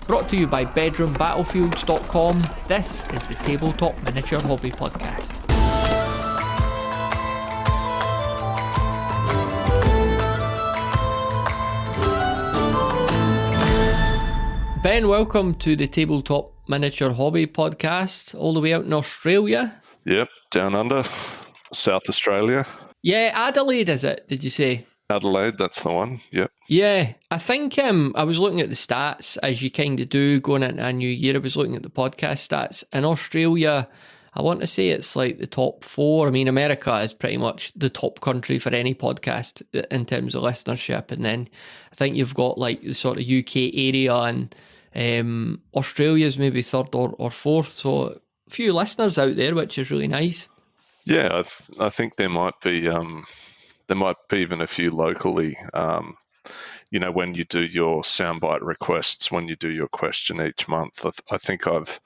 brought to you by bedroombattlefields.com. This is the Tabletop Miniature Hobby Podcast. Ben, welcome to the Tabletop Miniature Hobby Podcast, all the way out in Australia. Yep, down under, South Australia. Yeah, Adelaide, is it, did you say? Adelaide, that's the one, yep. Yeah, I think I was looking at the stats, as you kind of do, going into a new year. I was looking at the podcast stats. In Australia, I want to say it's like the top 4. I mean, America is pretty much the top country for any podcast in terms of listenership. And then I think you've got like the sort of UK area, and Australia's maybe 3rd or 4th. So a few listeners out there, which is really nice. Yeah, I think there might be even a few locally. When you do your soundbite requests, when you do your question each month, I think I've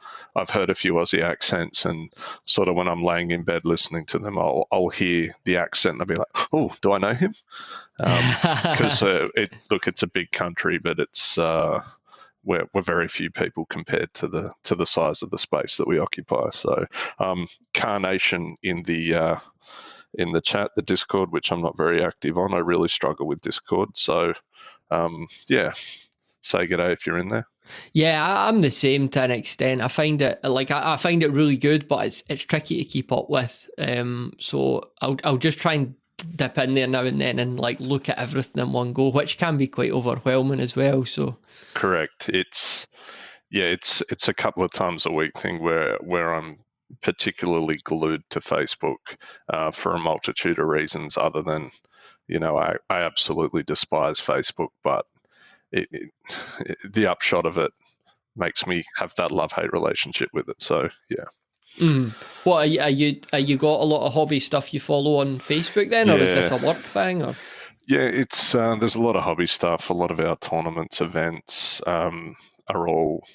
heard a few Aussie accents, and sort of when I'm laying in bed listening to them, I'll hear the accent and I'll be like, oh, do I know him? Because it's a big country, but it's we're very few people compared to the size of the space that we occupy. So Carnation in the chat, the Discord, which I'm not very active on. I really struggle with Discord. So, say g'day if you're in there. Yeah, I'm the same to an extent. I find it I find it really good, but it's tricky to keep up with. So I'll just try and dip in there now and then and like look at everything in one go, which can be quite overwhelming as well. So correct. It's a couple of times a week thing where I'm particularly glued to Facebook for a multitude of reasons, other than, I absolutely despise Facebook, but the upshot of it makes me have that love-hate relationship with it. So, yeah. What are you got a lot of hobby stuff you follow on Facebook then, or is this a work thing? Or? Yeah, it's there's a lot of hobby stuff. A lot of our tournaments, events are all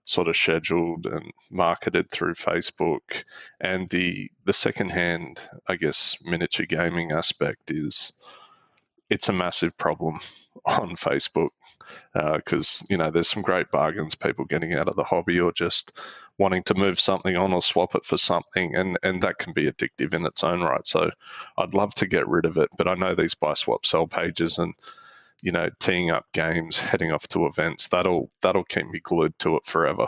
sort of scheduled and marketed through Facebook. And the secondhand, I guess, miniature gaming aspect it's a massive problem on Facebook because, there's some great bargains, people getting out of the hobby or just wanting to move something on or swap it for something. And that can be addictive in its own right. So I'd love to get rid of it, but I know these buy, swap, sell pages and, teeing up games, heading off to events, that'll keep me glued to it forever.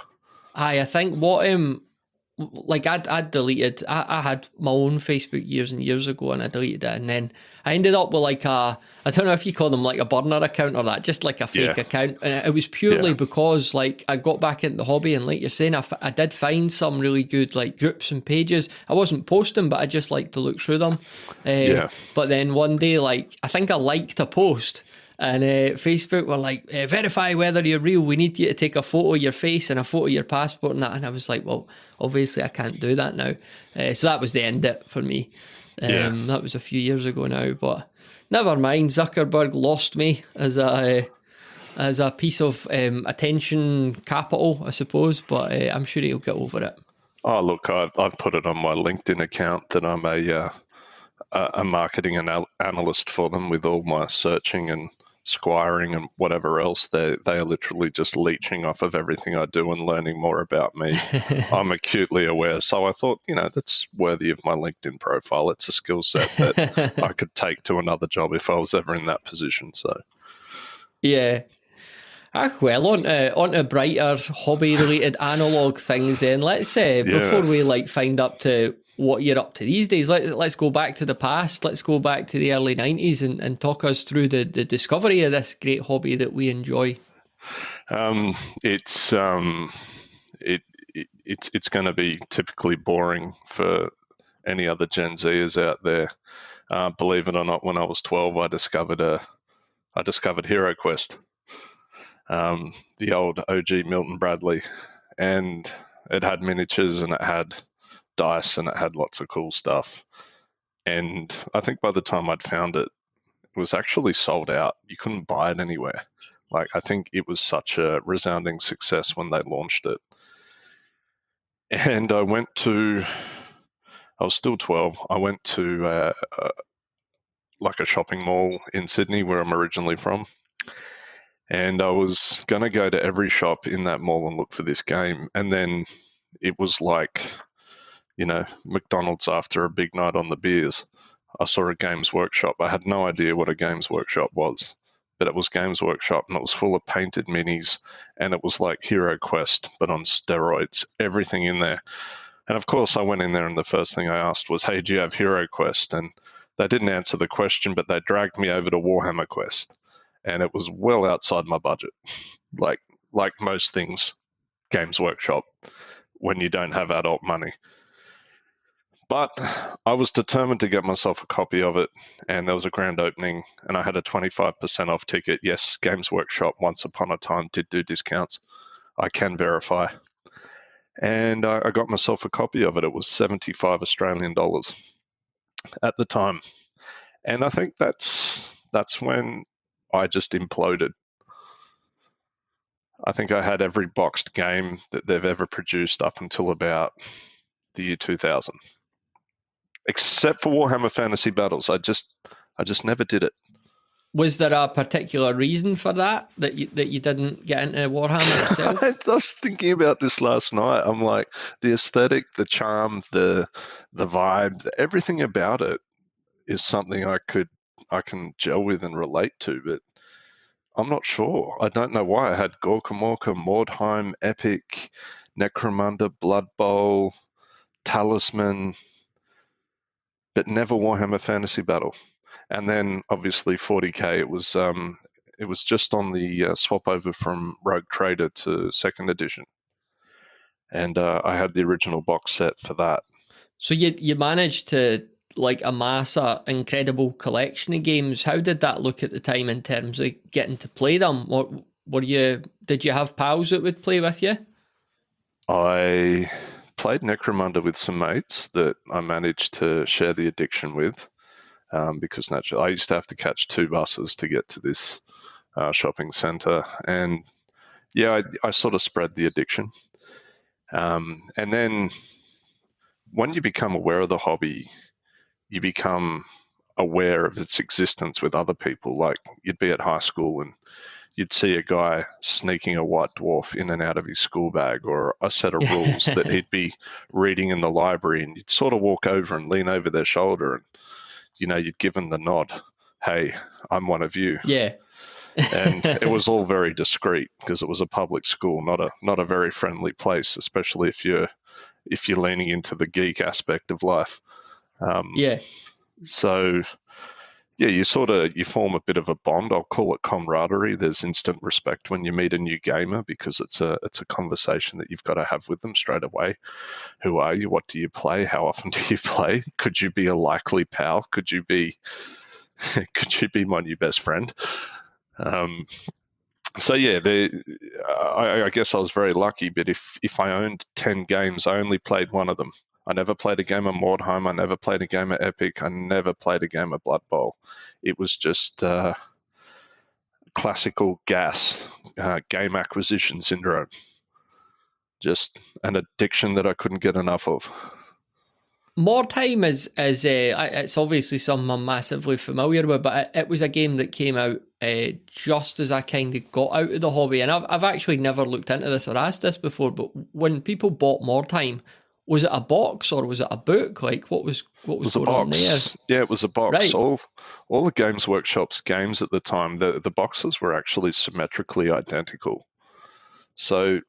I think what I deleted. I had my own Facebook years and years ago, and I deleted it, and then I ended up with I don't know if you call them like a burner account or that, just like a fake account, and it was purely because I got back into the hobby, and like you're saying, I did find some really good like groups and pages. I wasn't posting, but I just like to look through them. But then one day, I think I liked a post. And Facebook were like, verify whether you're real. We need you to take a photo of your face and a photo of your passport and that. And I was like, well, obviously I can't do that now. So that was the end of it for me. That was a few years ago now. But never mind, Zuckerberg lost me as a piece of attention capital, I suppose. But I'm sure he'll get over it. Oh, look, I've put it on my LinkedIn account that I'm a marketing analyst for them with all my searching and squiring and whatever else. They are literally just leeching off of everything I do and learning more about me. I'm acutely aware. So I thought, that's worthy of my LinkedIn profile. It's a skill set that I could take to another job if I was ever in that position. So, yeah. Well, on to brighter hobby-related analog things then. Let's before we find up to what you're up to these days, let's go back to the past. Let's go back to the early 90s and talk us through the discovery of this great hobby that we enjoy. It's going to be typically boring for any other Gen Zers out there. Believe it or not, when I was 12, I discovered HeroQuest, the old OG Milton Bradley, and it had miniatures and it had dice and it had lots of cool stuff. And I think by the time I'd found it, it was actually sold out. You couldn't buy it anywhere. I think it was such a resounding success when they launched it. And I was still 12. I went to a shopping mall in Sydney, where I'm originally from. And I was going to go to every shop in that mall and look for this game. And then it was like, McDonald's after a big night on the beers. I saw a Games Workshop. I had no idea what a Games Workshop was, but it was Games Workshop, and it was full of painted minis, and it was like Hero Quest, but on steroids, everything in there. And of course, I went in there, and the first thing I asked was, "Hey, do you have Hero Quest?" And they didn't answer the question, but they dragged me over to Warhammer Quest, and it was well outside my budget, like most things, Games Workshop, when you don't have adult money. But I was determined to get myself a copy of it, and there was a grand opening, and I had a 25% off ticket. Yes, Games Workshop once upon a time did do discounts. I can verify. And I got myself a copy of it. It was 75 Australian dollars at the time. And I think that's when I just imploded. I think I had every boxed game that they've ever produced up until about the year 2000. Except for Warhammer Fantasy Battles. I just never did it. Was there a particular reason for that you didn't get into Warhammer itself? I was thinking about this last night. I'm like, the aesthetic, the charm, the vibe, everything about it is something I can gel with and relate to, but I'm not sure. I don't know why. I had Gorka Morka, Mordheim, Epic, Necromunda, Blood Bowl, Talisman, but never Warhammer Fantasy Battle. And then obviously 40k, it was just on the swap over from Rogue Trader to second edition, and I had the original box set for that. So you managed to amass an incredible collection of games. How did that look at the time in terms of getting to play them? Did you have pals that would play with you? I played Necromunda with some mates that I managed to share the addiction with, because naturally I used to have to catch 2 buses to get to this shopping centre, and yeah, I sort of spread the addiction. And then when you become aware of the hobby, you become aware of its existence with other people. Like, you'd be at high school and you'd see a guy sneaking a white dwarf in and out of his school bag, or a set of rules that he'd be reading in the library, and you'd sort of walk over and lean over their shoulder and, you'd give them the nod. Hey, I'm one of you. Yeah. And it was all very discreet because it was a public school, not a very friendly place, especially if you're leaning into the geek aspect of life. Yeah. So yeah, you form a bit of a bond. I'll call it camaraderie. There's instant respect when you meet a new gamer, because it's a conversation that you've got to have with them straight away. Who are you? What do you play? How often do you play? Could you be a likely pal? Could you be my new best friend? So yeah, I guess I was very lucky. But if I owned 10 games, I only played one of them. I never played a game of Mordheim. I never played a game of Epic. I never played a game of Blood Bowl. It was just classical gas, game acquisition syndrome. Just an addiction that I couldn't get enough of. Mordheim is it's obviously something I'm massively familiar with, but it was a game that came out just as I kind of got out of the hobby, and I've actually never looked into this or asked this before. But when people bought Mordheim, was it a box or was it a book? Like, what was going on there? Yeah, it was a box. Right. All the Games Workshop's games at the time, the boxes were actually symmetrically identical. So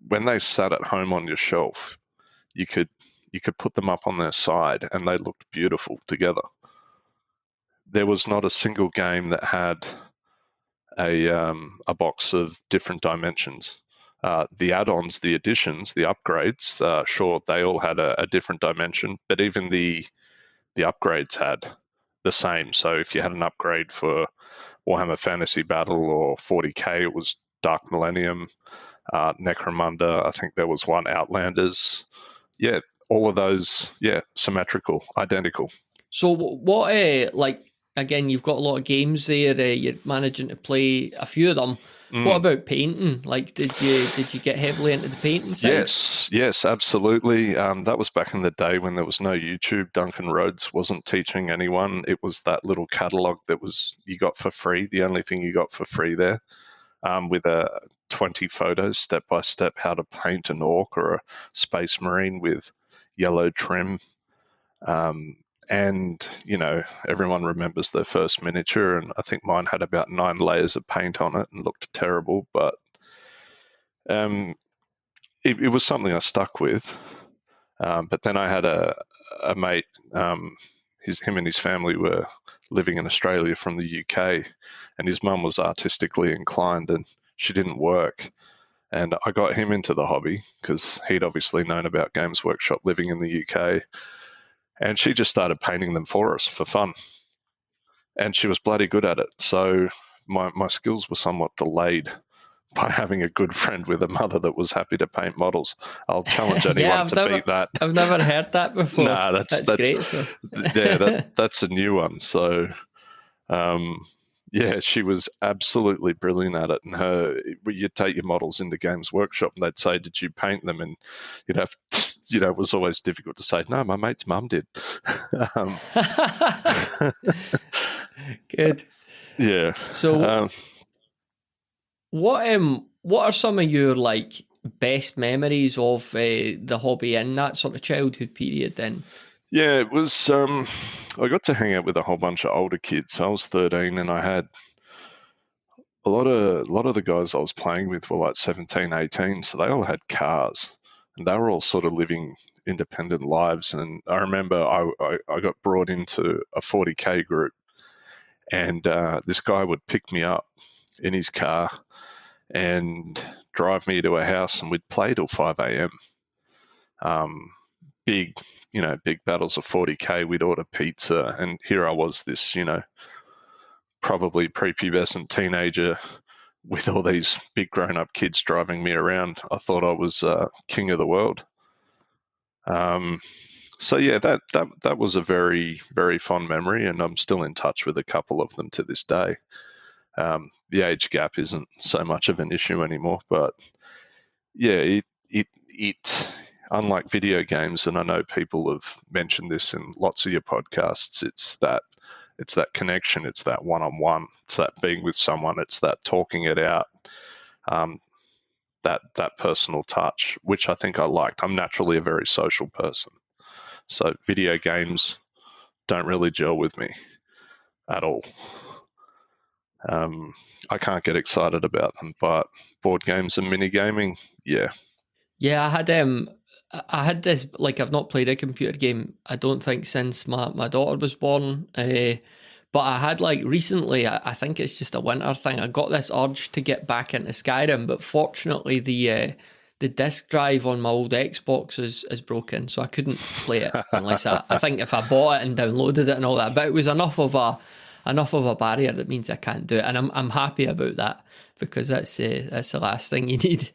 when they sat at home on your shelf, you could put them up on their side and they looked beautiful together. There was not a single game that had a box of different dimensions. The add-ons, the additions, the upgrades, sure, they all had a different dimension, but even the upgrades had the same. So if you had an upgrade for Warhammer Fantasy Battle or 40k, it was Dark Millennium, Necromunda, I think there was one, Outlanders. Yeah, all of those, symmetrical, identical. So what, again, you've got a lot of games there, you're managing to play a few of them. What about painting? Like, did you get heavily into the painting side? Yes, absolutely. That was back in the day when there was no YouTube. Duncan Rhodes wasn't teaching anyone. It was that little catalogue that you got for free, the only thing you got for free there. with a 20 photos step by step how to paint an orc or a space marine with yellow trim. And, everyone remembers their first miniature, and I think mine had about 9 layers of paint on it and looked terrible, but it was something I stuck with. But then I had a mate, him and his family were living in Australia from the UK, and his mum was artistically inclined and she didn't work. And I got him into the hobby because he'd obviously known about Games Workshop living in the UK. And she just started painting them for us for fun. And she was bloody good at it. So my skills were somewhat delayed by having a good friend with a mother that was happy to paint models. I'll challenge anyone to beat that. I've never heard that before. Nah, that's great. So. That's a new one. So, she was absolutely brilliant at it. And you'd take your models into Games Workshop, and they'd say, "Did you paint them?" And you'd have, it was always difficult to say, "No, my mate's mum did." Good. Yeah. So, what are some of your best memories of the hobby in that sort of childhood period then? Yeah, it was, I got to hang out with a whole bunch of older kids. I was 13 and I had a lot of the guys I was playing with were like 17, 18, so they all had cars and they were all sort of living independent lives. And I remember I got brought into a 40K group, and this guy would pick me up in his car and drive me to a house, and we'd play till 5 a.m. Big battles of 40K. We'd order pizza, and here I was, this, probably prepubescent teenager with all these big grown-up kids driving me around. I thought I was king of the world. So yeah, that was a very, very fond memory, and I'm still in touch with a couple of them to this day. The age gap isn't so much of an issue anymore, but yeah, it unlike video games, and I know people have mentioned this in lots of your podcasts, it's that connection, it's that one-on-one, it's that being with someone, it's that talking it out, that personal touch, which I think I liked. I'm naturally a very social person, so video games don't really gel with me at all. I can't get excited about them, but board games and mini gaming, yeah. Yeah, I had this, I've not played a computer game, I don't think, since my daughter was born. But I had recently, I think it's just a winter thing, I got this urge to get back into Skyrim, but fortunately the disk drive on my old Xbox is broken, so I couldn't play it unless I think if I bought it and downloaded it and all that. But it was enough of a barrier that means I can't do it, and I'm happy about that, because that's the last thing you need.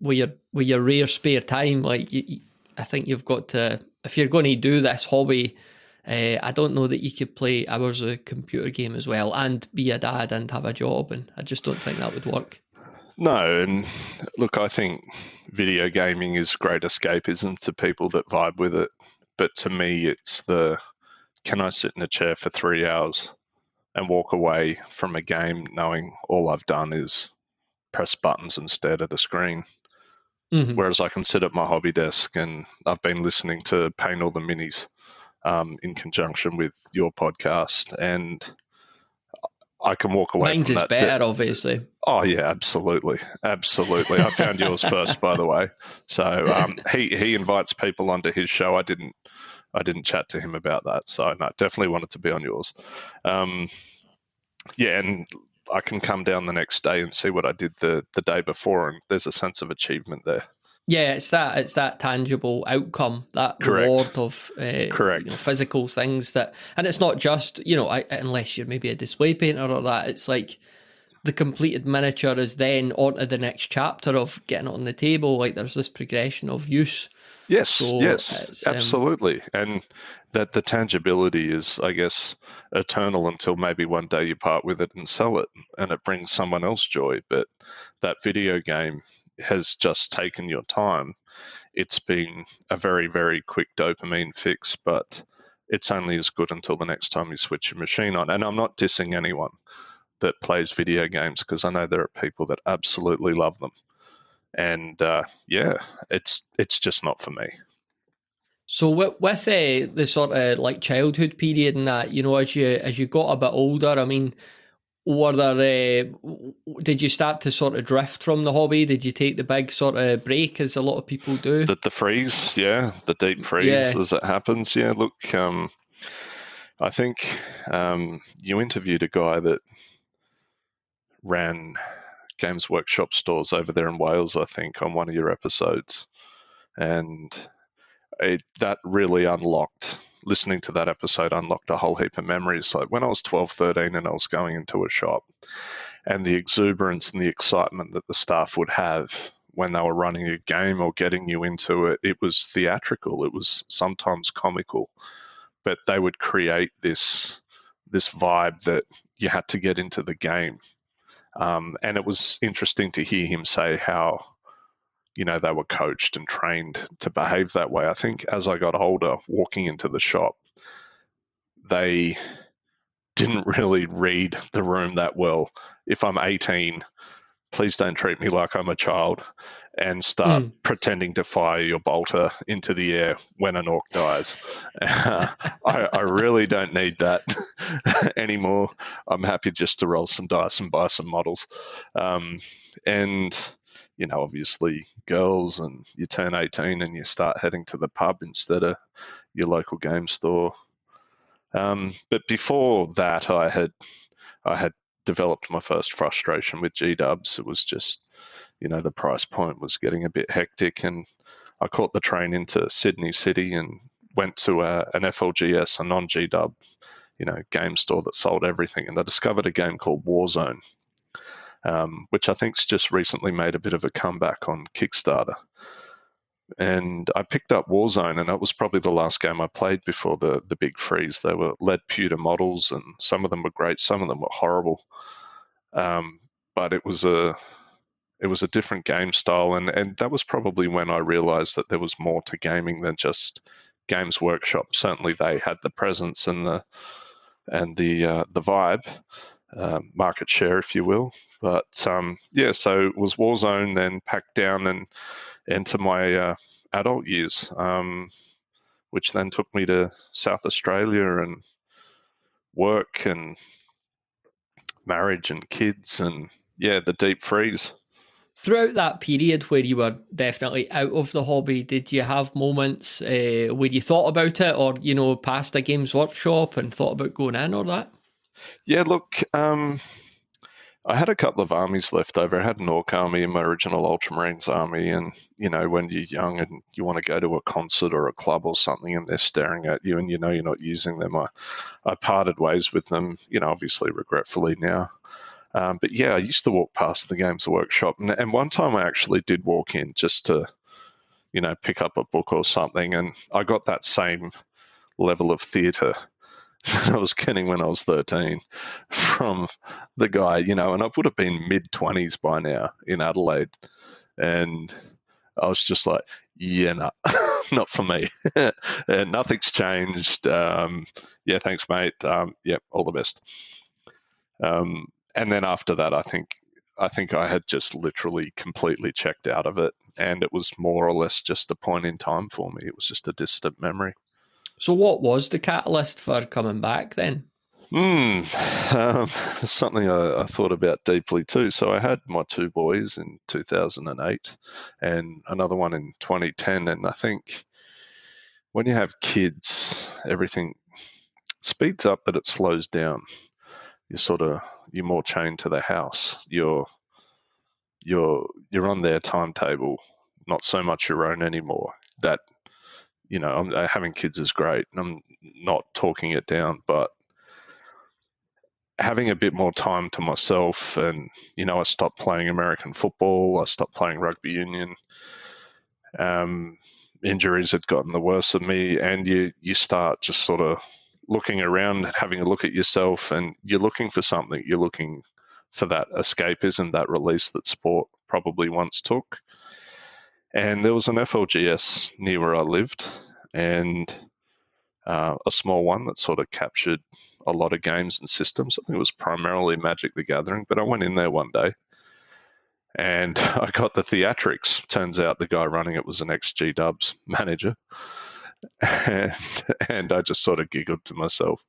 With your rare spare time, I think you've got to, if you're going to do this hobby, I don't know that you could play hours of a computer game as well and be a dad and have a job, and I just don't think that would work. No, and look, I think video gaming is great escapism to people that vibe with it, but to me it's can I sit in a chair for 3 hours and walk away from a game knowing all I've done is press buttons and stare at a screen. Mm-hmm. Whereas I can sit at my hobby desk, and I've been listening to Paint All the Minis in conjunction with your podcast, and I can walk away Mine's from that. Mine's is better, obviously. Oh, yeah, absolutely. Absolutely. I found yours first, by the way. So he invites people onto his show. I didn't chat to him about that. So no, definitely wanted to be on yours. Yeah, and I can come down the next day and see what I did the day before, and there's a sense of achievement there. Yeah, it's that tangible outcome, that Correct. Reward of Correct. Physical things that, and it's not just unless you're maybe a display painter or that. It's the completed miniature is then on to the next chapter of getting it on the table. There's this progression of use. Yes, so yes, absolutely. And that the tangibility is, I guess, eternal until maybe one day you part with it and sell it, and it brings someone else joy. But that video game has just taken your time. It's been a very, very quick dopamine fix, but it's only as good until the next time you switch your machine on. And I'm not dissing anyone that plays video games, because I know there are people that absolutely love them. And yeah, it's just not for me. So with the sort of like childhood period and that, as you got a bit older, I mean, were there did you start to sort of drift from the hobby? Did you take the big sort of break as a lot of people do? The freeze, yeah, the deep freeze Yeah. as it happens. Yeah, look, I think you interviewed a guy that ran Games Workshop stores over there in Wales, I think, on one of your episodes. And that really listening to that episode unlocked a whole heap of memories. Like when I was 12, 13 and I was going into a shop, and the exuberance and the excitement that the staff would have when they were running a game or getting you into it, it was theatrical. It was sometimes comical, but they would create this vibe that you had to get into the game. And it was interesting to hear him say how, they were coached and trained to behave that way. I think as I got older, walking into the shop, they didn't really read the room that well. If I'm 18, please don't treat me like I'm a child and start pretending to fire your bolter into the air when an orc dies. I really don't need that anymore. I'm happy just to roll some dice and buy some models. And, obviously girls, and you turn 18 and you start heading to the pub instead of your local game store. But before that, I had developed my first frustration with G-dubs. It was just, the price point was getting a bit hectic, and I caught the train into Sydney City and went to an FLGS, a non-G-dub, game store that sold everything. And I discovered a game called Warzone, which I think's just recently made a bit of a comeback on Kickstarter. And I picked up Warzone, and that was probably the last game I played before the big freeze. They were lead pewter models, and some of them were great, some of them were horrible. But it was a different game style, and that was probably when I realized that there was more to gaming than just Games Workshop. Certainly, they had the presence and the vibe, market share, if you will. But yeah, so it was Warzone, then packed down and into my adult years, which then took me to South Australia and work and marriage and kids, and yeah, the deep freeze. Throughout that period where you were definitely out of the hobby, did you have moments where you thought about it, or passed a Games Workshop and thought about going in or that? Yeah, look, I had a couple of armies left over. I had an Orc army in my original Ultramarines army, and when you're young and you want to go to a concert or a club or something, and they're staring at you, and you're not using them, I parted ways with them. Obviously regretfully now. But yeah, I used to walk past the Games Workshop, and one time I actually did walk in just to, pick up a book or something, and I got that same level of theatre that I was getting when I was 13 from the guy, and I would have been mid-20s by now in Adelaide, and I was just like, yeah, no, not for me. And nothing's changed. Yeah, thanks, mate. Yeah, all the best. And then after that, I think I had just literally completely checked out of it, and it was more or less just a point in time for me. It was just a distant memory. So what was the catalyst for coming back then? Something I thought about deeply too. So I had my two boys in 2008 and another one in 2010. And I think when you have kids, everything speeds up, but it slows down. You're more chained to the house. You're on their timetable, not so much your own anymore. That having kids is great. I'm not talking it down, but having a bit more time to myself, and I stopped playing American football. I stopped playing rugby union. Injuries had gotten the worse of me, and you start just sort of looking around, having a look at yourself, and you're looking for something. You're looking for that escapism, that release that sport probably once took. And there was an FLGS near where I lived, and a small one that sort of captured a lot of games and systems. I think it was primarily Magic the Gathering, but I went in there one day and I got the theatrics. Turns out the guy running it was an ex-G Dubs manager. And I just sort of giggled to myself.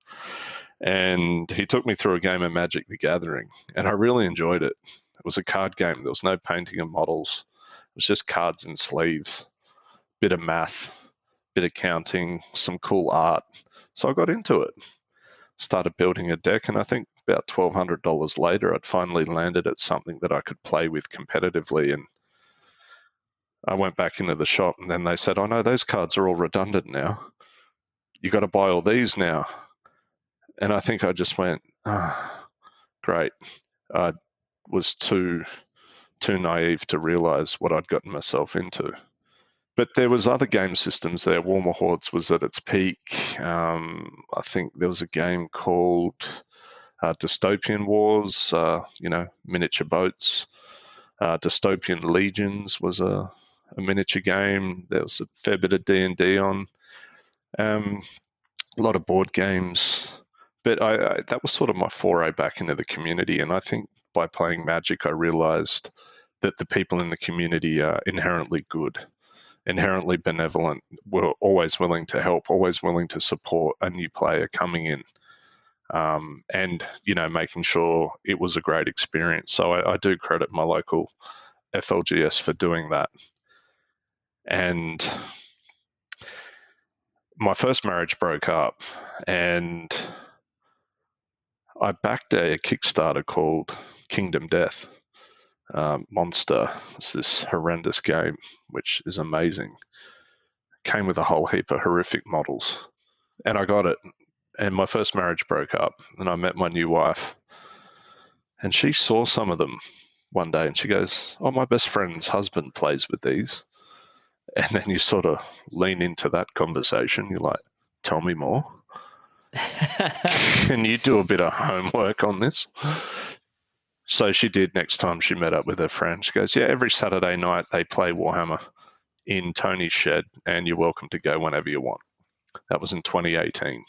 And he took me through a game of Magic the Gathering, and I really enjoyed it. It was a card game. There was no painting of models. It was just cards and sleeves, bit of math, bit of counting, some cool art. So I got into it, started building a deck, and I think about $1,200 later, I'd finally landed at something that I could play with competitively. And I went back into the shop, and then they said, "Oh no, those cards are all redundant now. You got to buy all these now." And I think I just went, "Oh, great." I was too naive to realize what I'd gotten myself into. But there was other game systems there. Warmer Hordes was at its peak. I think there was a game called Dystopian Wars, miniature boats. Dystopian Legions was a miniature game. There was a fair bit of D&D on. A lot of board games. But that was sort of my foray back into the community. And I think by playing Magic, I realized that the people in the community are inherently good, inherently benevolent, were always willing to help, always willing to support a new player coming in, and making sure it was a great experience. So I do credit my local FLGS for doing that. And my first marriage broke up, and I backed a Kickstarter called Kingdom Death. Monster. It's this horrendous game, which is amazing. Came with a whole heap of horrific models. And I got it. And my first marriage broke up. And I met my new wife. And she saw some of them one day and she goes, "Oh, my best friend's husband plays with these." And then you sort of lean into that conversation. You're like, "Tell me more. Can you do a bit of homework on this?" So she did. Next time she met up with her friend, she goes, "Yeah, every Saturday night they play Warhammer in Tony's shed, and you're welcome to go whenever you want." That was in 2018.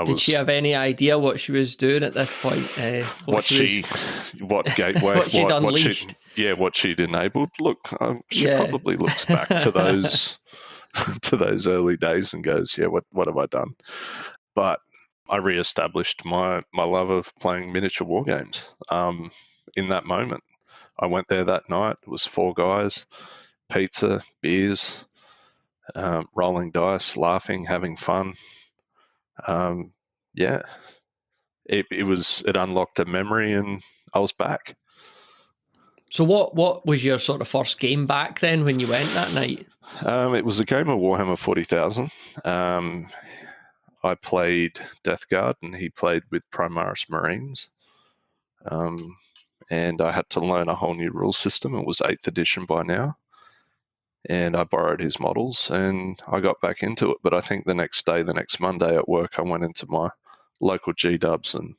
Did she have any idea what she was doing at this point? What she'd unleashed? What she'd enabled. Look, she probably looks back to those to those early days and goes, "Yeah, what have I done?" But I re-established my love of playing miniature war games in that moment. I went there that night. It was 4 guys, pizza, beers, rolling dice, laughing, having fun. It unlocked a memory, and I was back. So what was your sort of first game back then when you went that night? It was a game of Warhammer 40,000. I played Death Guard and he played with Primaris Marines. And I had to learn a whole new rule system. It was 8th edition by now. And I borrowed his models and I got back into it. But I think the next Monday at work, I went into my local G-Dubs and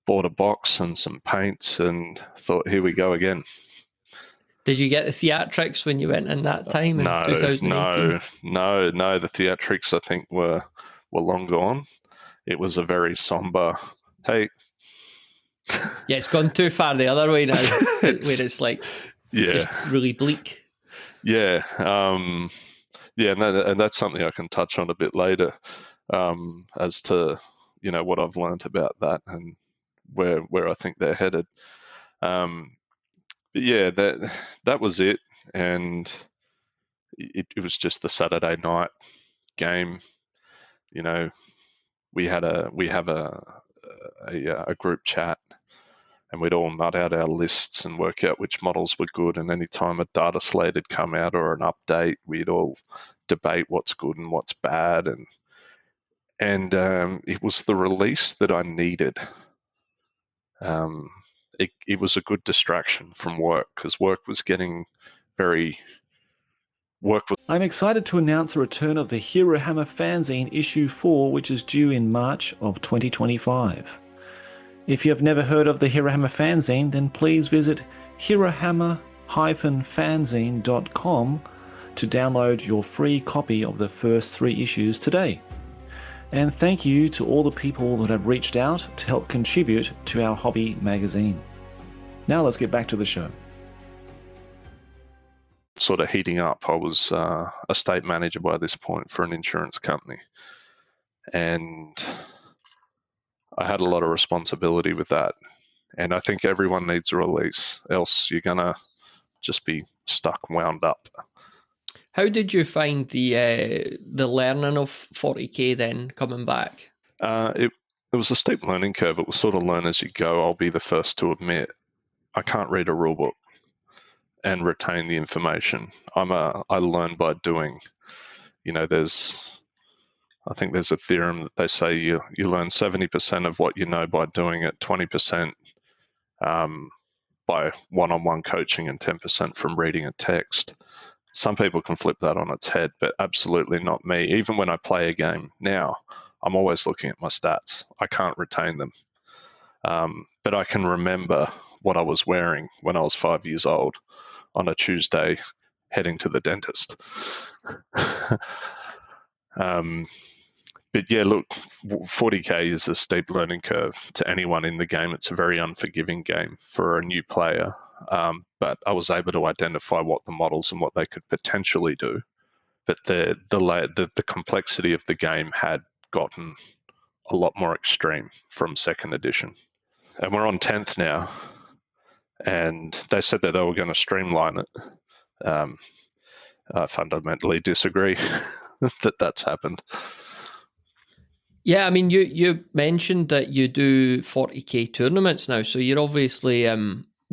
bought a box and some paints and thought, here we go again. Did you get the theatrics when you went in that time in 2018? No. The theatrics, I think, were long gone. It was a very somber, hey. Yeah, it's gone too far the other way now, where it's like just really bleak. Yeah. And that's something I can touch on a bit later as to, what I've learned about that and where I think they're headed. But yeah, that was it. And it was just the Saturday night game. We have a group chat, and we'd all nut out our lists and work out which models were good. And any time a data slate had come out or an update, we'd all debate what's good and what's bad. And it was the release that I needed. It was a good distraction from work because work was getting I'm excited to announce the return of the Hero Hammer fanzine issue 4, which is due in March of 2025. If you have never heard of the Hero Hammer fanzine, then please visit herohammer-fanzine.com to download your free copy of the first 3 issues today. And thank you to all the people that have reached out to help contribute to our hobby magazine. Now let's get back to the show. Sort of heating up. I was a state manager by this point for an insurance company, and I had a lot of responsibility with that. And I think everyone needs a release, else you're gonna just be stuck, wound up. How did you find the learning of 40k then coming back? It was a steep learning curve. It was sort of learn as you go. I'll be the first to admit I can't read a rule book and retain the information. I learn by doing. You know, I think there's a theorem that they say you learn 70% of what you know by doing it, 20% by one-on-one coaching, and 10% from reading a text. Some people can flip that on its head, but absolutely not me. Even when I play a game now, I'm always looking at my stats. I can't retain them. But I can remember what I was wearing when I was 5 years old on a Tuesday heading to the dentist. But yeah, look, 40k is a steep learning curve to anyone in the game. It's a very unforgiving game for a new player. But I was able to identify what the models and what they could potentially do. But the complexity of the game had gotten a lot more extreme from second edition. And we're on 10th now, and they said that they were going to streamline it. I fundamentally disagree that that's happened. Yeah, I mean, you mentioned that you do 40k tournaments now, so you're obviously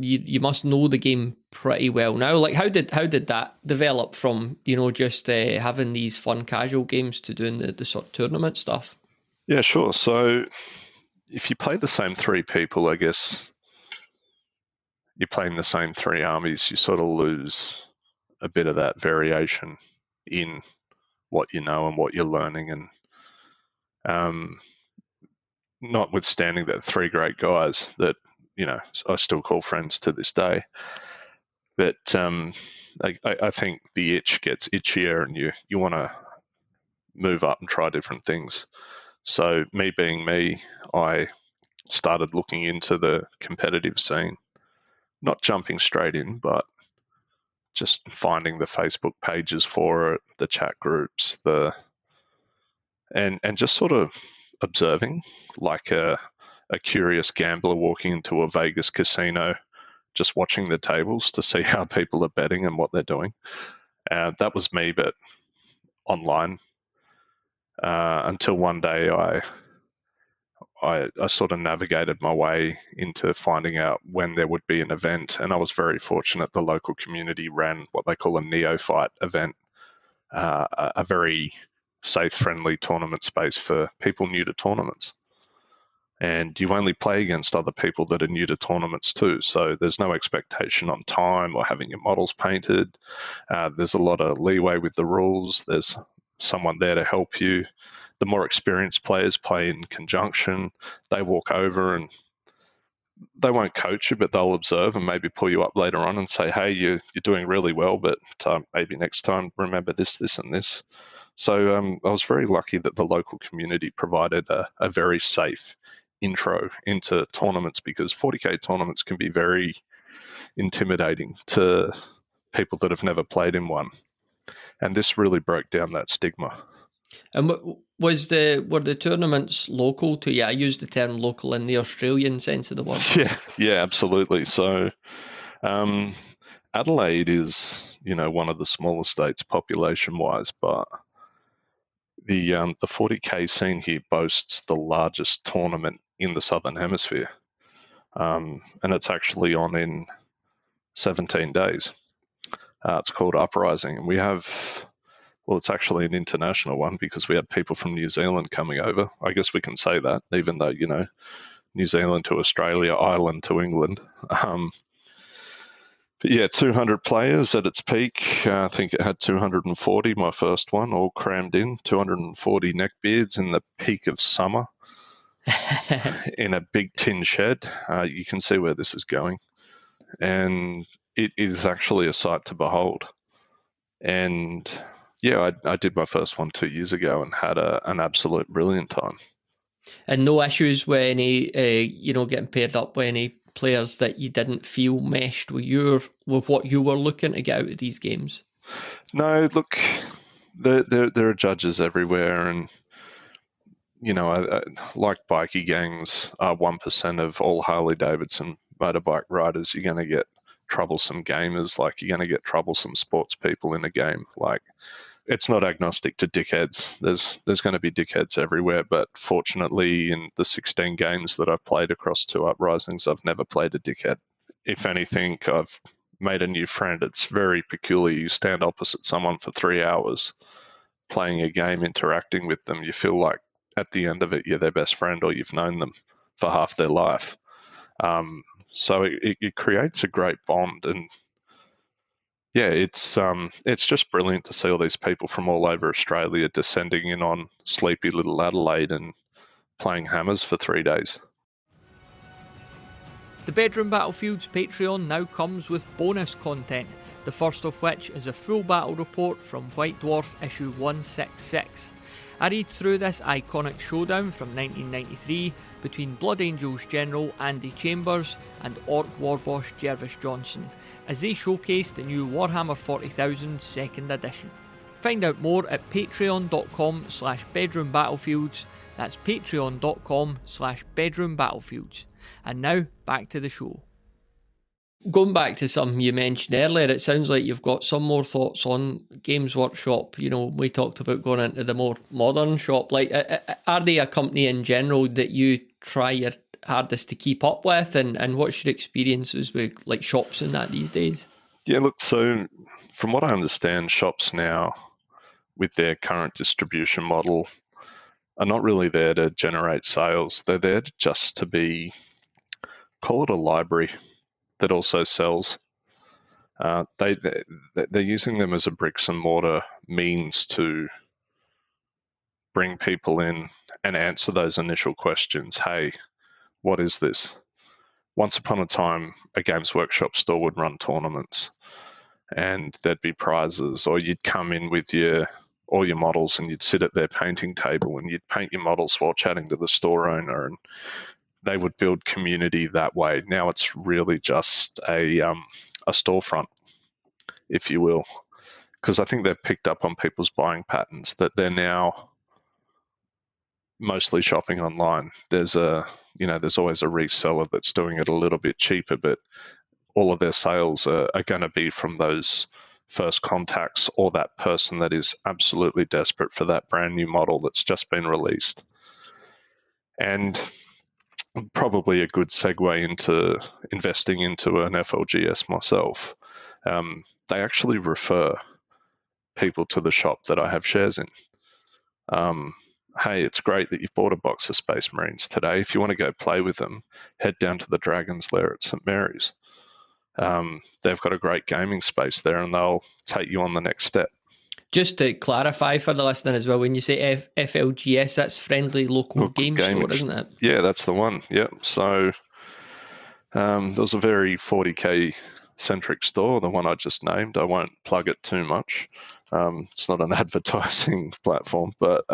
you must know the game pretty well now. Like, how did that develop from just having these fun casual games to doing the sort of tournament stuff? Yeah, sure. So if you play the same three people, I guess you're playing the same three armies, you sort of lose a bit of that variation in what you know and what you're learning. And notwithstanding that three great guys that I still call friends to this day, but I think the itch gets itchier, and you want to move up and try different things. So me being me, I started looking into the competitive scene, not jumping straight in, but just finding the Facebook pages for it, the chat groups, and just sort of observing, like a curious gambler walking into a Vegas casino, just watching the tables to see how people are betting and what they're doing. That was me, but online. Until one day I sort of navigated my way into finding out when there would be an event, and I was very fortunate. The local community ran what they call a neophyte event, a very safe, friendly tournament space for people new to tournaments. And you only play against other people that are new to tournaments too, so there's no expectation on time or having your models painted. There's a lot of leeway with the rules. There's someone there to help you. The more experienced players play in conjunction. They walk over and they won't coach you, but they'll observe and maybe pull you up later on and say, hey, you're doing really well, but maybe next time remember this, this, and this. So I was very lucky that the local community provided a very safe intro into tournaments, because 40k tournaments can be very intimidating to people that have never played in one. And this really broke down that stigma. And were the tournaments local to you? I use the term local in the Australian sense of the word. Yeah, absolutely. So Adelaide is, one of the smaller states population-wise, but the 40k scene here boasts the largest tournament in the Southern Hemisphere, and it's actually on in 17 days. It's called Uprising, and we have. Well, it's actually an international one because we had people from New Zealand coming over. I guess we can say that, even though, New Zealand to Australia, Ireland to England. But yeah, 200 players at its peak. I think it had 240, my first one, all crammed in, 240 neckbeards in the peak of summer in a big tin shed. You can see where this is going. And it is actually a sight to behold. And Yeah, I did my first one 2 years ago and had an absolute brilliant time. And no issues with any, getting paired up with any players that you didn't feel meshed with what you were looking to get out of these games? No, look, there are judges everywhere, and I like bikie gangs are 1% of all Harley Davidson motorbike riders. You're going to get troublesome gamers, like you're going to get troublesome sports people in a game. Like, it's not agnostic to dickheads. There's going to be dickheads everywhere, but fortunately, in the 16 games that I've played across 2 uprisings, I've never played a dickhead. If anything, I've made a new friend. It's very peculiar. You stand opposite someone for 3 hours playing a game, interacting with them. You feel like at the end of it, you're their best friend, or you've known them for half their life. So it creates a great bond, and yeah, it's just brilliant to see all these people from all over Australia descending in on sleepy little Adelaide and playing hammers for 3 days. The Bedroom Battlefields Patreon now comes with bonus content, the first of which is a full battle report from White Dwarf issue 166. I read through this iconic showdown from 1993 between Blood Angels General Andy Chambers and Orc Warboss Jervis Johnson, as they showcase the new Warhammer 40,000 2nd edition. Find out more at patreon.com/bedroombattlefields. That's patreon.com/bedroombattlefields. And now, back to the show. Going back to something you mentioned earlier, it sounds like you've got some more thoughts on Games Workshop. We talked about going into the more modern shop. Like, are they a company in general that you try your hardest to keep up with? And what's your experiences with like shops and that these days? Yeah, look, so from what I understand, shops now, with their current distribution model, are not really there to generate sales. They're there just to be, call it a library that also sells. They're using them as a bricks and mortar means to bring people in and answer those initial questions. Hey, what is this? Once upon a time, a Games Workshop store would run tournaments and there'd be prizes, or you'd come in with all your models and you'd sit at their painting table and you'd paint your models while chatting to the store owner, and they would build community that way. Now it's really just a storefront, if you will, because I think they've picked up on people's buying patterns, that they're now mostly shopping online. There's always a reseller that's doing it a little bit cheaper, but all of their sales are going to be from those first contacts or that person that is absolutely desperate for that brand new model that's just been released. And probably a good segue into investing into an FLGS myself. They actually refer people to the shop that I have shares in. Hey, it's great that you've bought a box of Space Marines today. If you want to go play with them, head down to the Dragon's Lair at St. Mary's. They've got a great gaming space there, and they'll take you on the next step. Just to clarify for the listener as well, when you say FLGS, that's Friendly Local Game Store, isn't it? Yeah, that's the one. Yep. So there's a very 40k centric store, the one I just named. I won't plug it too much. It's not an advertising platform, but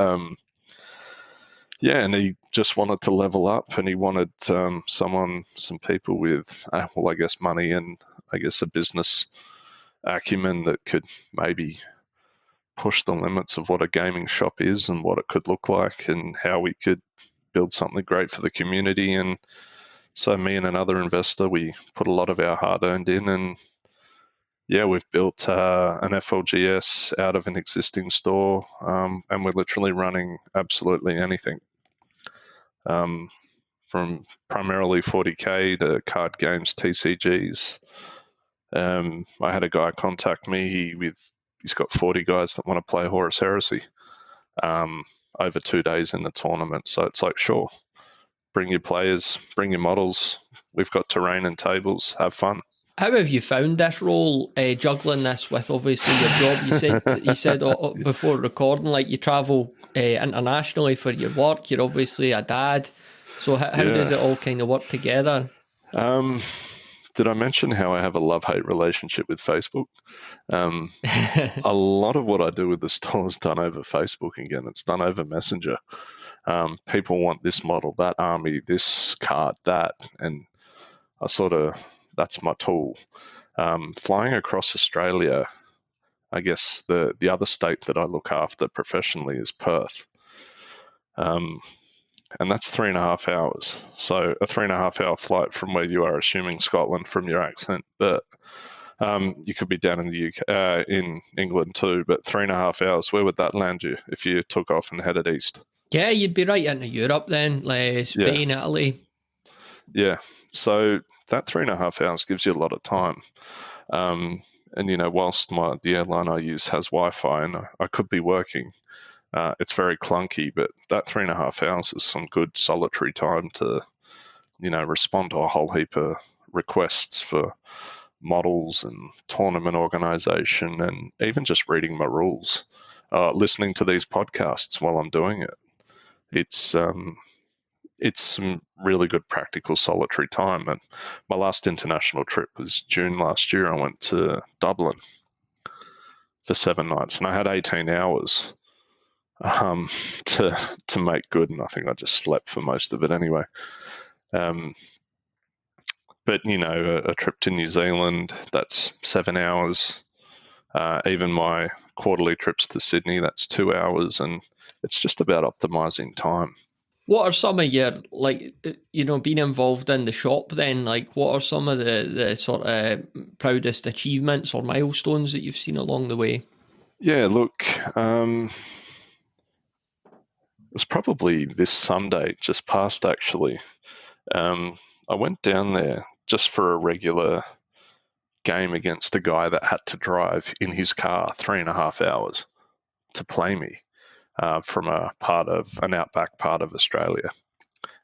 yeah, and he just wanted to level up, and he wanted some people with, I guess, money and I guess a business acumen that could maybe push the limits of what a gaming shop is and what it could look like and how we could build something great for the community. And so me and another investor, we put a lot of our hard-earned in, and yeah, we've built an FLGS out of an existing store, and we're literally running absolutely anything, from primarily 40k to card games, TCGs. I had a guy contact me. He's got 40 guys that want to play Horus Heresy over 2 days in the tournament. So it's like, sure, bring your players, bring your models. We've got terrain and tables. Have fun. How have you found this role, juggling this with obviously your job? You said before recording, like you travel internationally for your work. You're obviously a dad. So how does it all kind of work together? Did I mention how I have a love-hate relationship with Facebook? A lot of what I do with the store is done over Facebook again. It's done over Messenger. People want this model, that army, this card, that, and that's my tool. Flying across Australia, I guess the other state that I look after professionally is Perth. And that's 3.5 hours. So a 3.5 hour flight from where you are, assuming Scotland from your accent, but you could be down in the UK, in England too. But 3.5 hours, where would that land you if you took off and headed east? Yeah, you'd be right into Europe then, like Spain, Italy. Yeah. So that 3.5 hours gives you a lot of time. And whilst the airline I use has Wi-Fi and I could be working, it's very clunky, but that 3.5 hours is some good solitary time to, respond to a whole heap of requests for models and tournament organization, and even just reading my rules, listening to these podcasts while I'm doing it. It's some really good practical solitary time. And my last international trip was June last year. I went to Dublin for 7 nights, and I had 18 hours to make good, and I think I just slept for most of it anyway. But a trip to New Zealand, that's 7 hours. Even my quarterly trips to Sydney, that's 2 hours, and it's just about optimizing time. What are some of your, being involved in the shop then, what are some of the sort of proudest achievements or milestones that you've seen along the way? Yeah, look, it was probably this Sunday, just past actually. I went down there just for a regular game against a guy that had to drive in his car 3.5 hours to play me from an outback part of Australia.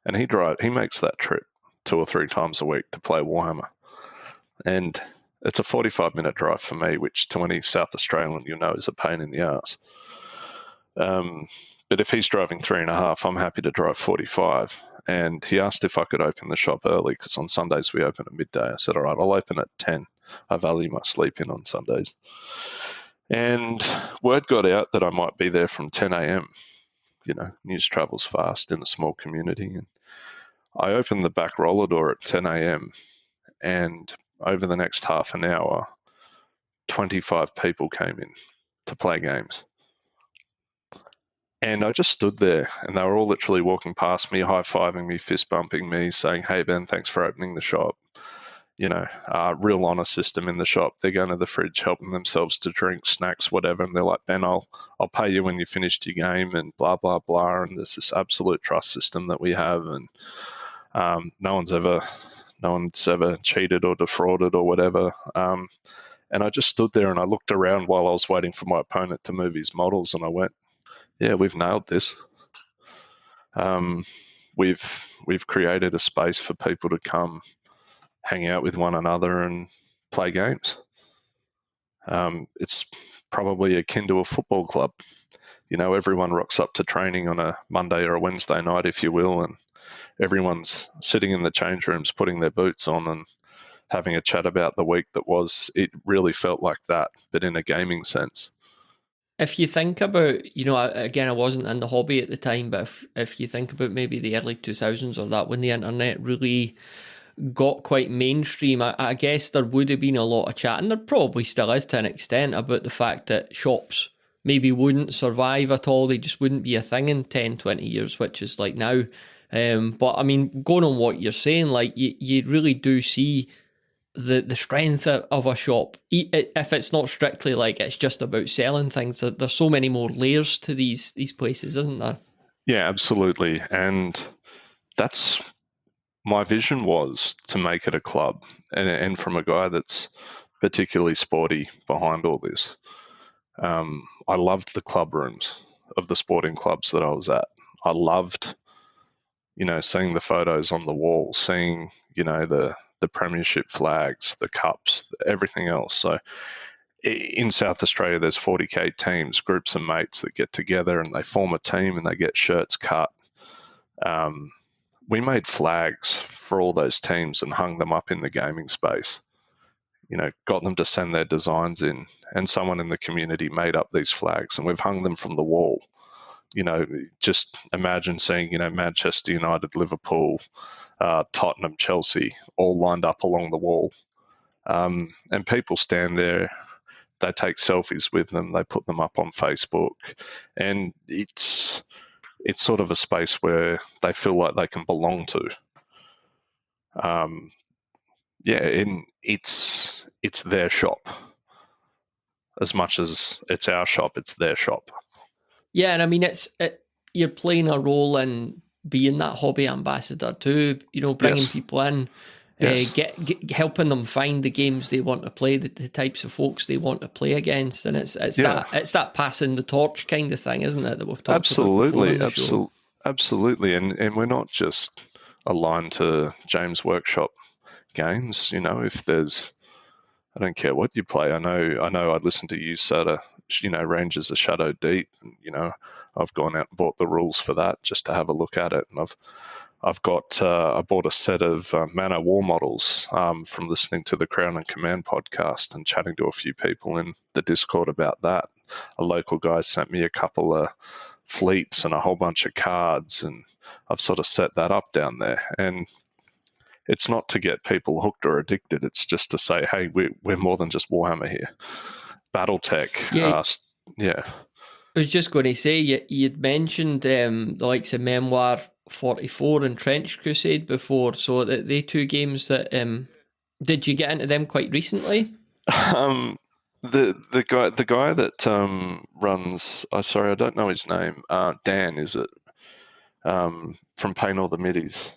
And he makes that trip 2 or 3 times a week to play Warhammer. And it's a 45-minute drive for me, which to any South Australian is a pain in the ass. But if he's driving 3.5, I'm happy to drive 45. And he asked if I could open the shop early because on Sundays we open at midday. I said, all right, I'll open at 10. I value my sleep in on Sundays. And word got out that I might be there from 10 a.m. News travels fast in a small community. And I opened the back roller door at 10 a.m. and over the next half an hour, 25 people came in to play games. And I just stood there and they were all literally walking past me, high-fiving me, fist-bumping me, saying, hey, Ben, thanks for opening the shop. Real honor system in the shop. They're going to the fridge, helping themselves to drinks, snacks, whatever. And they're like, Ben, I'll pay you when you finished your game and blah, blah, blah. And there's this absolute trust system that we have. And no one's ever cheated or defrauded or whatever. And I just stood there and I looked around while I was waiting for my opponent to move his models. And I went, yeah, we've nailed this. We've created a space for people to come hang out with one another and play games. It's probably akin to a football club. Everyone rocks up to training on a Monday or a Wednesday night, if you will, and everyone's sitting in the change rooms, putting their boots on and having a chat about the week that was. It really felt like that, but in a gaming sense. If you think about, again, I wasn't in the hobby at the time, but if you think about maybe the early 2000s or that, when the internet really got quite mainstream, I guess there would have been a lot of chat, and there probably still is to an extent, about the fact that shops maybe wouldn't survive at all. They just wouldn't be a thing in 10, 20 years, which is like now. But I mean, going on what you're saying, like you really do see the strength of a shop, if it's not strictly like it's just about selling things. There's so many more layers to these places, isn't there? Yeah, absolutely. And that's my vision, was to make it a club, and from a guy that's particularly sporty behind all this. I loved the club rooms of the sporting clubs that I was at. I loved, seeing the photos on the wall, seeing, the premiership flags, the cups, everything else. So in South Australia, there's 40K teams, groups of mates that get together and they form a team and they get shirts cut. we made flags for all those teams and hung them up in the gaming space. Got them to send their designs in, and someone in the community made up these flags, and we've hung them from the wall. Just imagine seeing, Manchester United, Liverpool, Tottenham, Chelsea, all lined up along the wall. And people stand there, they take selfies with them, they put them up on Facebook, and it's sort of a space where they feel like they can belong to. And it's their shop. As much as it's our shop, it's their shop. Yeah, and I mean, you're playing a role in being that hobby ambassador too. Bringing Yes. people in, Yes. helping them find the games they want to play, the types of folks they want to play against, and it's that passing the torch kind of thing, isn't it? That we've talked about before on the show. Absolutely, and we're not just aligned to James Workshop games. If there's, I don't care what you play. I know I'd listen to you, Sada. Rangers of Shadow Deep. I've gone out and bought the rules for that just to have a look at it, and I bought a set of Man of War models from listening to the Crown and Command podcast and chatting to a few people in the Discord about that. A local guy sent me a couple of fleets and a whole bunch of cards, and I've sort of set that up down there. And it's not to get people hooked or addicted. It's just to say, hey, we're more than just Warhammer here. Battletech. Yeah. I was just going to say, you'd mentioned the likes of Memoir 44 and Trench Crusade before, so they two games that did you get into them quite recently? The guy that runs, sorry, I don't know his name. Dan, is it? From Paint All the Middies.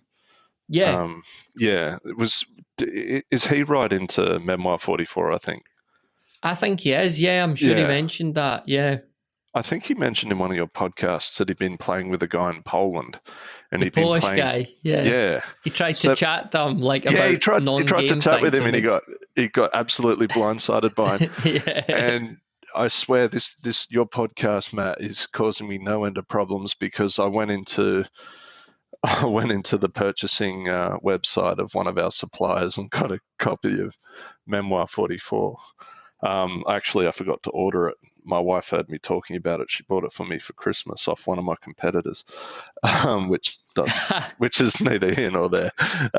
Yeah. Yeah. Is he right into Memoir 44? I think he is. Yeah, I'm sure he mentioned that. Yeah. I think he mentioned in one of your podcasts that he'd been playing with a guy in Poland, and the Polish guy. Yeah. He tried to chat to him about he tried to chat with him, and he got absolutely blindsided by him. Yeah. And I swear this your podcast, Matt, is causing me no end of problems, because I went into the purchasing website of one of our suppliers and got a copy of Memoir 44. Actually, I forgot to order it. My wife heard me talking about it. She bought it for me for Christmas off one of my competitors, which is neither here nor there.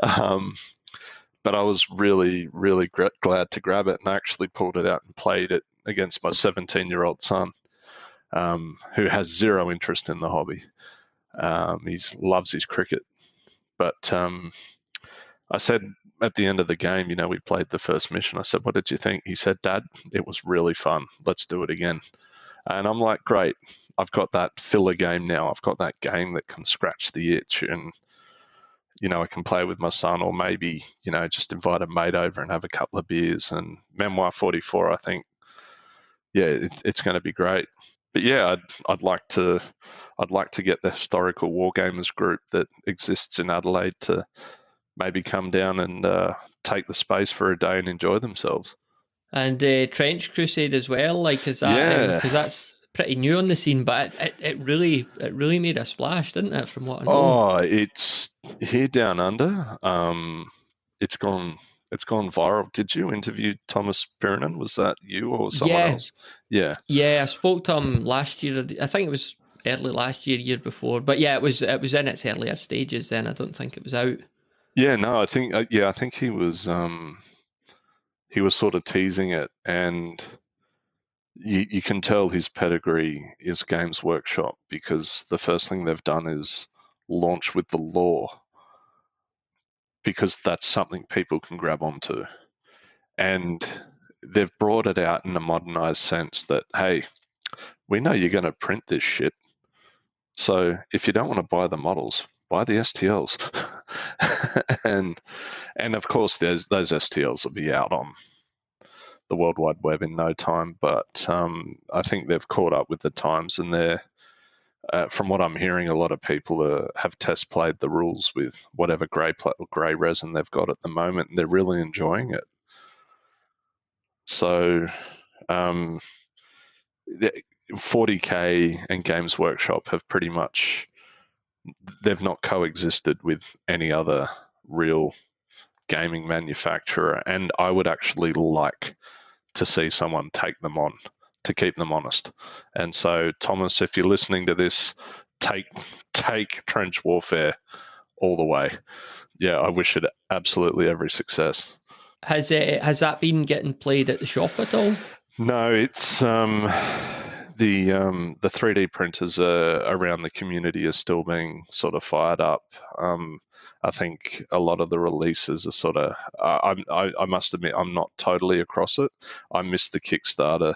But I was really, really glad to grab it, and I actually pulled it out and played it against my 17-year-old son, who has zero interest in the hobby. He loves his cricket. But I said at the end of the game, we played the first mission. I said, "What did you think?" He said, "Dad, it was really fun. Let's do it again." And I'm like, great. I've got that filler game now. I've got that game that can scratch the itch, and, I can play with my son, or maybe, just invite a mate over and have a couple of beers. And Memoir 44, I think, it's going to be great. But yeah, I'd like to get the historical wargamers group that exists in Adelaide to maybe come down and take the space for a day and enjoy themselves. And Trench Crusade as well, is that because that's pretty new on the scene, but it really made a splash, didn't it? From what I know. Oh, it's here down under. It's gone viral. Did you interview Thomas Pirinen? Was that you or someone else? Yeah. Yeah, I spoke to him last year. I think it was early last year before. But yeah, it was in its earlier stages then. I don't think it was out. Yeah, no, I think he was sort of teasing it, and you can tell his pedigree is Games Workshop, because the first thing they've done is launch with the lore, because that's something people can grab onto. And they've brought it out in a modernized sense that, hey, we know you're going to print this shit. So if you don't want to buy the models, buy the STLs. and of course, those STLs will be out on the World Wide Web in no time. But I think they've caught up with the times, and they're, from what I'm hearing, a lot of people have test played the rules with whatever grey resin they've got at the moment, and they're really enjoying it. So 40K and Games Workshop have pretty much they've not coexisted with any other real gaming manufacturer, and I would actually like to see someone take them on to keep them honest. And so, Thomas, if you're listening to this, take Trench Warfare all the way. Yeah, I wish it absolutely every success. Has that been getting played at the shop at all? No, it's the 3D printers around the community are still being sort of fired up. I think a lot of the releases are sort of. I must admit, I'm not totally across it. I missed the Kickstarter,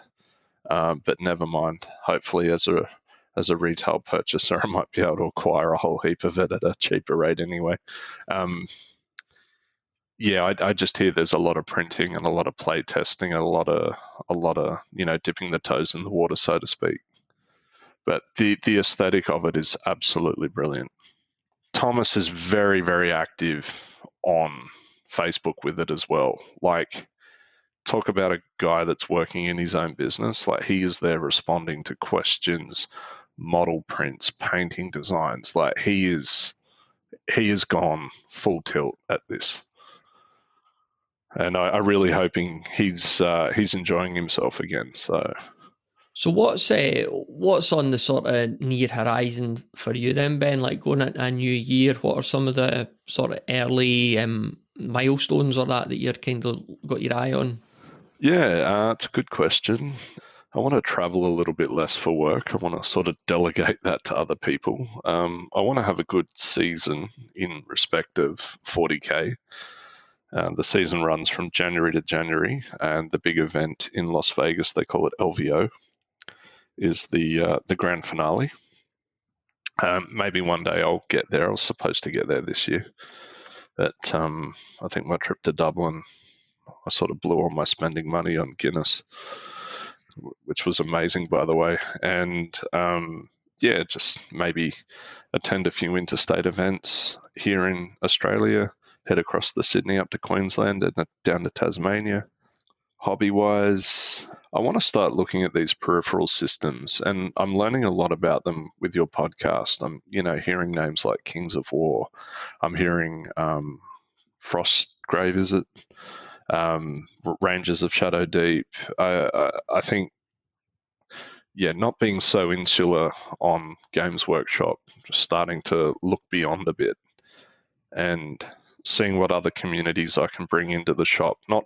but never mind. Hopefully, as a retail purchaser, I might be able to acquire a whole heap of it at a cheaper rate anyway. Yeah, I just hear there's a lot of printing and a lot of play testing and a lot of dipping the toes in the water, so to speak. But the aesthetic of it is absolutely brilliant. Thomas is very, very active on Facebook with it as well. Like, talk about a guy that's working in his own business. Like, he is there responding to questions, model prints, painting designs. Like, he is gone full tilt at this. And I'm really hoping he's enjoying himself again. So what's on the sort of near horizon for you then, Ben? Like, going into a new year, what are some of the sort of early milestones or that you're kind of got your eye on? Yeah, it's a good question. I want to travel a little bit less for work. I want to sort of delegate that to other people. I want to have a good season in respect of 40K. The season runs from January to January, and the big event in Las Vegas, they call it LVO, is the grand finale. Maybe one day I'll get there. I was supposed to get there this year, but I think my trip to Dublin, I sort of blew all my spending money on Guinness, which was amazing, by the way. And just maybe attend a few interstate events here in Australia, head across the Sydney up to Queensland and down to Tasmania. Hobby-wise, I want to start looking at these peripheral systems, and I'm learning a lot about them with your podcast. I'm, hearing names like Kings of War. I'm hearing Frostgrave, is it? Rangers of Shadow Deep. I think, not being so insular on Games Workshop, just starting to look beyond a bit and seeing what other communities I can bring into the shop. Not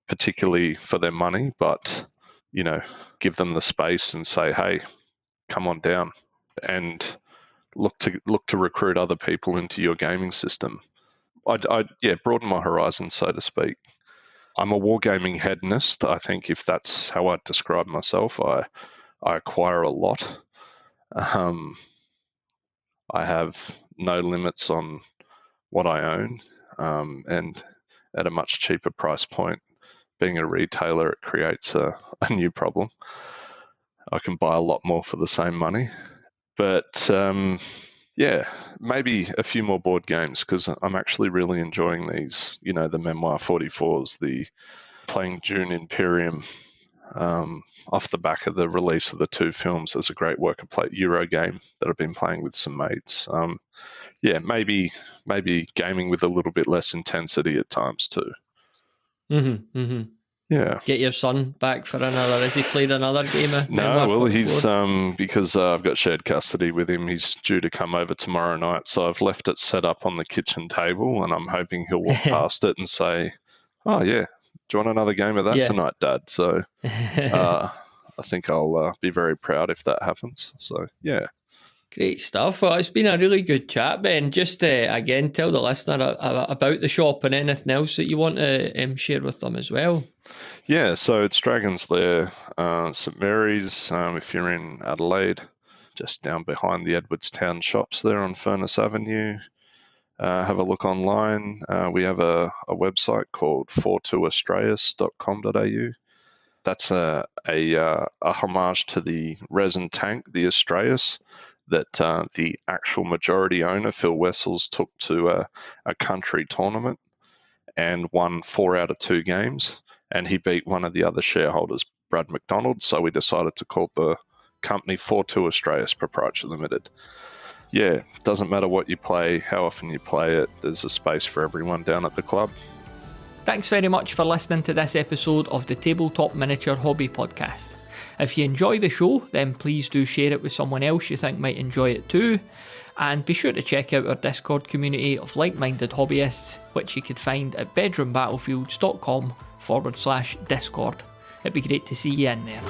particularly for their money, but give them the space and say, hey, come on down, and look to recruit other people into your gaming system. I broaden my horizons, so to speak. I'm a wargaming hedonist. I think if that's how I'd describe myself, I acquire a lot. I have no limits on what I own, and at a much cheaper price point. Being a retailer, it creates a new problem. I can buy a lot more for the same money. But maybe a few more board games, because I'm actually really enjoying these, the Memoir 44s, the playing Dune Imperium, off the back of the release of the 2 films. There's a great worker plate Euro game that I've been playing with some mates. Maybe gaming with a little bit less intensity at times too. Yeah. Get your son back for another. Has he played another game? No, well, he's because I've got shared custody with him. He's due to come over tomorrow night, so I've left it set up on the kitchen table, and I'm hoping he'll walk past it and say, "Oh yeah, do you want another game of that tonight, Dad?" So I think I'll be very proud if that happens. So yeah. Great stuff. Well, it's been a really good chat, Ben. Just again, tell the listener about the shop and anything else that you want to share with them as well. Yeah, so it's Dragon's Lair, St Mary's. If you're in Adelaide, just down behind the Edwardstown shops there on Furness Avenue. Have a look online. We have a website called 42australis.com.au. That's a homage to the resin tank, the Australis, that the actual majority owner, Phil Wessels, took to a country tournament and won 4 out of 2 games. And he beat one of the other shareholders, Brad McDonald. So we decided to call the company 42 Australis Proprietary Limited. Yeah, doesn't matter what you play, how often you play it, there's a space for everyone down at the club. Thanks very much for listening to this episode of the Tabletop Miniature Hobby Podcast. If you enjoy the show, then please do share it with someone else you think might enjoy it too. And be sure to check out our Discord community of like-minded hobbyists, which you could find at bedroombattlefields.com/Discord. It'd be great to see you in there.